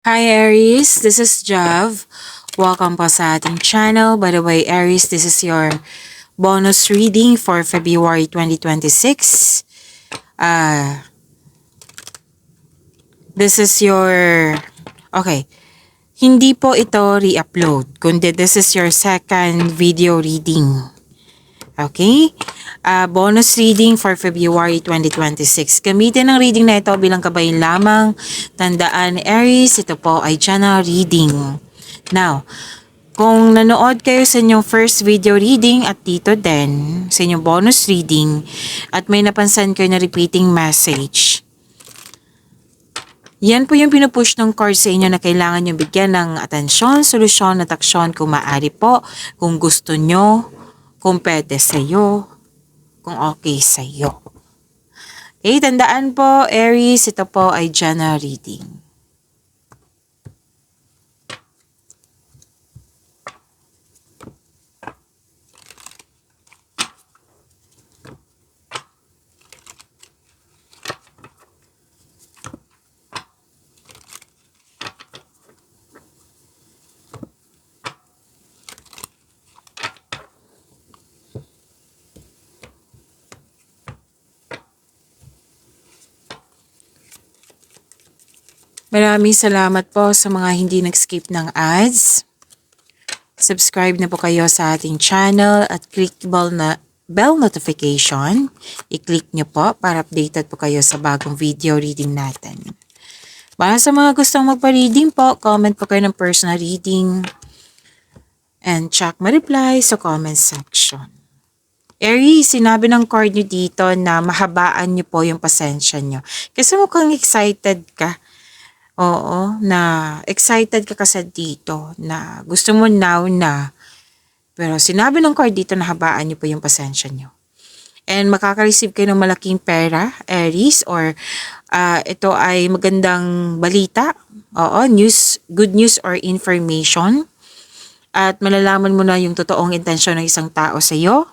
Hi Aries, this is Jav. Welcome po sa ating channel. By the way, Aries, this is your bonus reading for February 2026. This is your... Okay, hindi po ito re-upload, kundi this is your second video reading. Okay? Bonus reading for February 2026. Gamitin ang reading na ito bilang kabayan lamang. Tandaan, Aries, ito po ay channel reading. Now, kung nanood kayo sa inyong first video reading at dito din, sa inyong bonus reading, at may napansan kayo na repeating message, yan po yung pinupush ng card sa inyo na kailangan nyo bigyan ng atensyon, solusyon at aksyon kung maaari po, kung gusto nyo, kung pwede sa'yo, kung okay sa'yo. Okay, tandaan po, Aries, ito po ay general reading. Maraming salamat po sa mga hindi nag-skip ng ads. Subscribe na po kayo sa ating channel at click bell notification. I-click nyo po para updated po kayo sa bagong video reading natin. Para sa mga gustong magpa-reading po, comment po kayo ng personal reading and check my reply sa comment section. Aries, sinabi ng card nyo dito na mahabaan nyo po yung pasensya nyo. Kasi mukhang excited ka. Oo, na excited ka kasi dito na gusto mo now na. Pero sinabi ng card dito na habaan niyo po yung pasensya niyo. And makaka-receive kayo ng malaking pera, Aries, or ito ay magandang balita. Oo, news, good news or information. At malalaman mo na yung totoong intensyon ng isang tao sa iyo.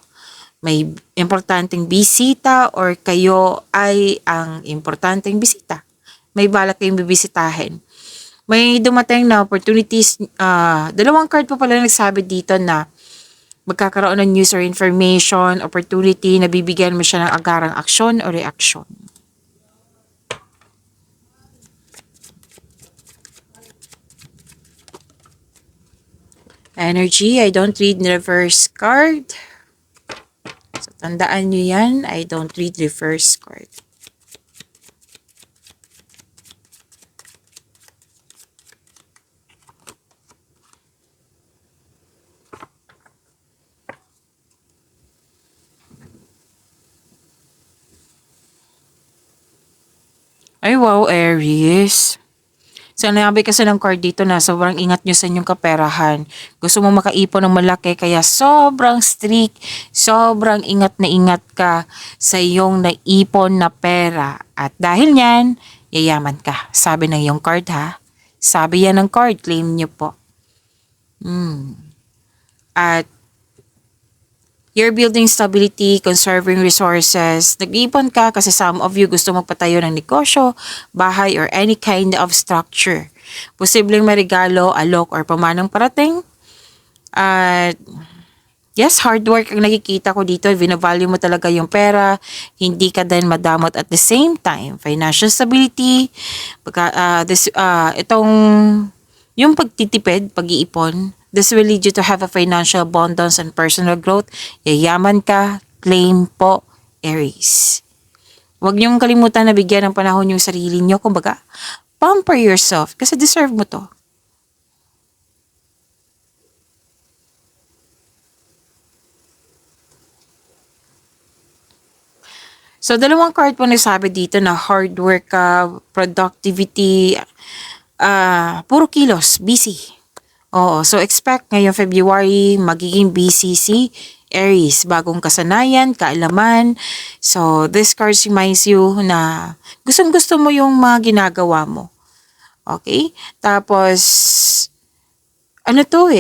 May importanteng bisita or kayo ay ang importanteng bisita. May balak kayong bibisitahin. May dumating na opportunities. Dalawang card po pala nagsabi dito na magkakaroon ng news or information, opportunity na bibigyan mo siya ng agarang aksyon o reaksyon. Energy, I don't read reverse card. So, tandaan nyo yan, I don't read reverse card. Ay wow, Aries. So, nabi kasi ng card dito na sobrang ingat nyo sa inyong kaperahan. Gusto mo makaipon ng malaki kaya sobrang strict, sobrang ingat ka sa iyong naipon na pera. At dahil yan, yayaman ka. Sabi ng iyong card ha. Sabi yan ng card, claim nyo po. At you're building stability, conserving resources. Nag-iipon ka kasi some of you gusto magpatayo ng negosyo, bahay, or any kind of structure. Posibleng marigalo, alok, or pamanang parating. At yes, hard work ang nakikita ko dito. Vinavalue mo talaga yung pera. Hindi ka din madamot at the same time. Financial stability. Yung pagtitipid, pag-iipon. This will lead you to have a financial abundance and personal growth. Yayaman ka, claim po, Aries. Huwag niyong kalimutan na bigyan ng panahon yung sarili niyo. Kumbaga, pamper yourself kasi deserve mo to. So, dalawang card po nagsabi dito na hard work ka, productivity, puro kilos, busy. Oo, so expect ngayong February, magiging busy si Aries, bagong kasanayan, kaalaman. So, this card reminds you na gustong-gusto mo yung mga ginagawa mo. Okay? Tapos, ano to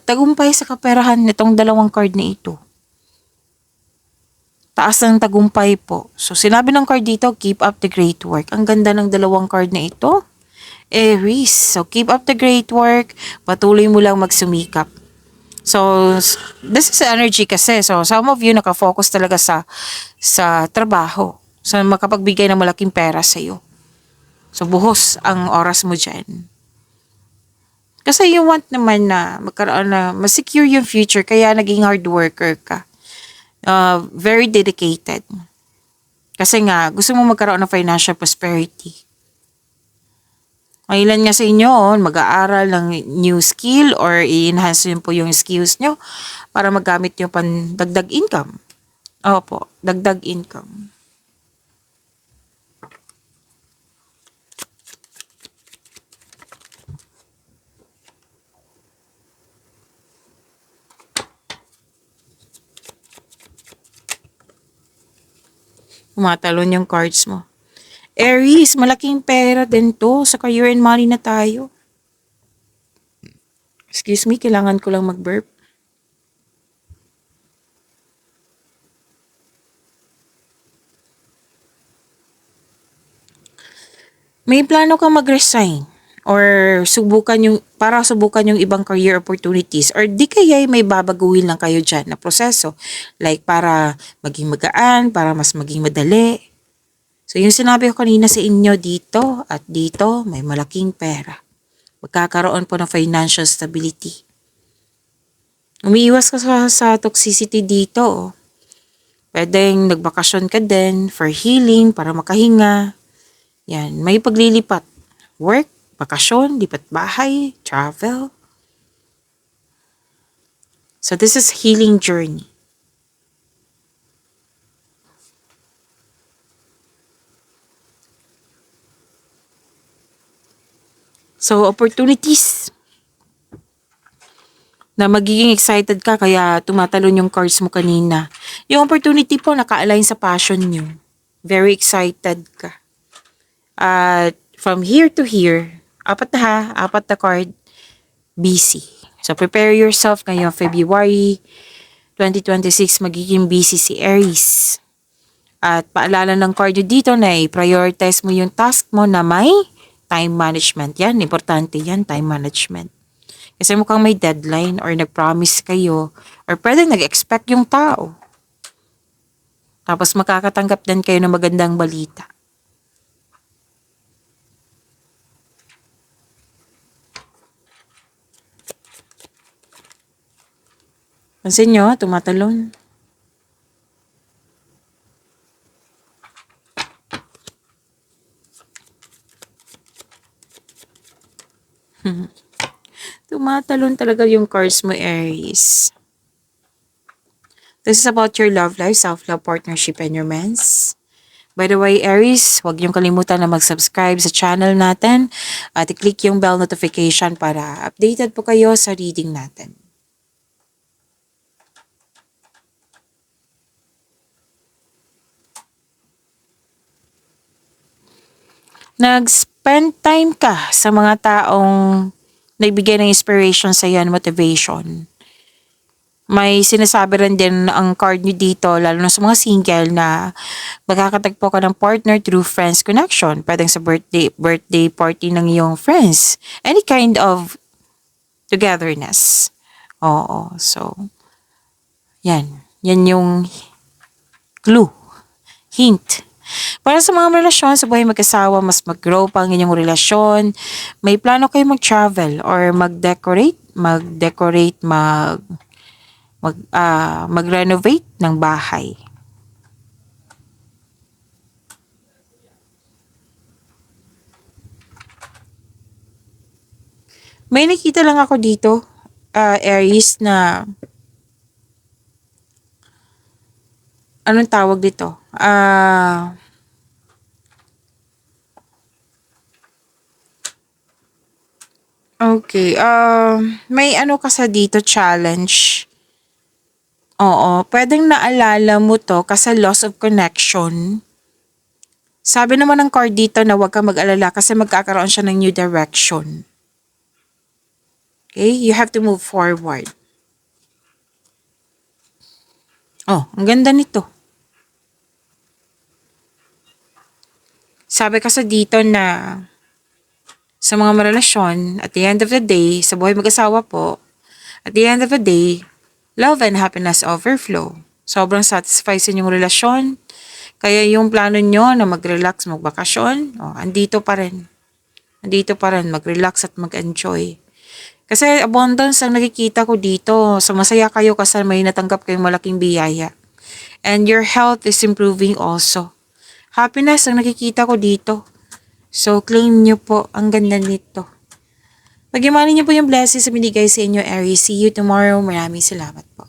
tagumpay sa kaperahan nitong dalawang card na ito. Taas ng tagumpay po. So, sinabi ng card dito, keep up the great work. Ang ganda ng dalawang card na ito. Aries. So, keep up the great work. Patuloy mo lang magsumikap. So, this is energy kasi. So, some of you nakafocus talaga sa trabaho. So, makapagbigay ng malaking pera sa'yo. So, buhos ang oras mo dyan. Kasi you want naman na magkaroon na, masecure yung future, kaya naging hard worker ka. Very dedicated. Kasi nga, gusto mo magkaroon ng financial prosperity. Ang ilan nga sa inyo, mag-aaral ng new skill or i-enhance yun po yung skills nyo para magamit nyo pan dagdag income. Opo, dagdag income. Tumatalon yung cards mo. Aries, malaking pera din to. Sa career and money na tayo. Excuse me, kailangan ko lang mag-burp. May plano kang mag-resign or subukan yung ibang career opportunities or di kaya may babaguhin lang kayo dyan na proseso. Like para maging magaan, para mas maging madali. So yung sinabi ko kanina sa inyo dito at dito, may malaking pera. Magkakaroon po ng financial stability. Umiiwas ka sa toxicity dito. Pwedeng nagbakasyon ka din for healing, para makahinga. Yan, may paglilipat. Work, bakasyon, lipat bahay, travel. So this is healing journey. So opportunities na magiging excited ka kaya tumatalon yung cards mo kanina. Yung opportunity po naka-align sa passion nyo. Very excited ka. At from here to here, apat na card, busy. So prepare yourself ngayong February 2026, magiging busy si Aries. At paalala ng card nyo dito na i-prioritize mo yung task mo na may time management. Yan, importante yan, time management. Kasi mukhang may deadline or nag-promise kayo or pwede nag-expect yung tao. Tapos makakatanggap din kayo ng magandang balita. Pansin nyo, tumatalon. Tumatalon talaga yung cards mo, Aries. This is about your love life, self-love, partnership, and romance. By the way, Aries, huwag niyong kalimutan na mag-subscribe sa channel natin at i-click yung bell notification para updated po kayo sa reading natin. Nag-spend time ka sa mga taong nagbigay ng inspiration sa iyo and motivation. May sinasabi rin din ang card nyo dito, lalo na sa mga single, na magkakatagpo ka ng partner through friends connection. Pwedeng sa birthday party ng iyong friends. Any kind of togetherness. Oo, so, yan. Yan yung clue. Hint. Para sa mga relasyon sa buhay mag-asawa, mas mag-grow pa ang inyong relasyon. May plano kayo mag-travel or mag-renovate ng bahay. May nakita lang ako dito, Aries, na anong tawag dito? Okay, may ano ka sa dito, challenge. Oo, pwedeng naalala mo to kasi loss of connection. Sabi naman ng card dito na huwag kang mag-alala kasi magkakaroon siya ng new direction. Okay, you have to move forward. Oh, ang ganda nito. Sabi kasi dito na sa mga marelasyon, at the end of the day, sa buhay mag-asawa po, at the end of the day, love and happiness overflow. Sobrang satisfied sa inyong relasyon. Kaya yung plano nyo na mag-relax, magbakasyon, andito pa rin. Andito pa rin, mag-relax at mag-enjoy. Kasi abundance ang nakikita ko dito. So masaya kayo kasi may natanggap kayong malaking biyaya. And your health is improving also. Happiness ang nakikita ko dito. So claim nyo po, ang ganda nito. Pag-imanin niyo po yung blessings na binigay sa inyo, Aries. See you tomorrow. Maraming salamat po.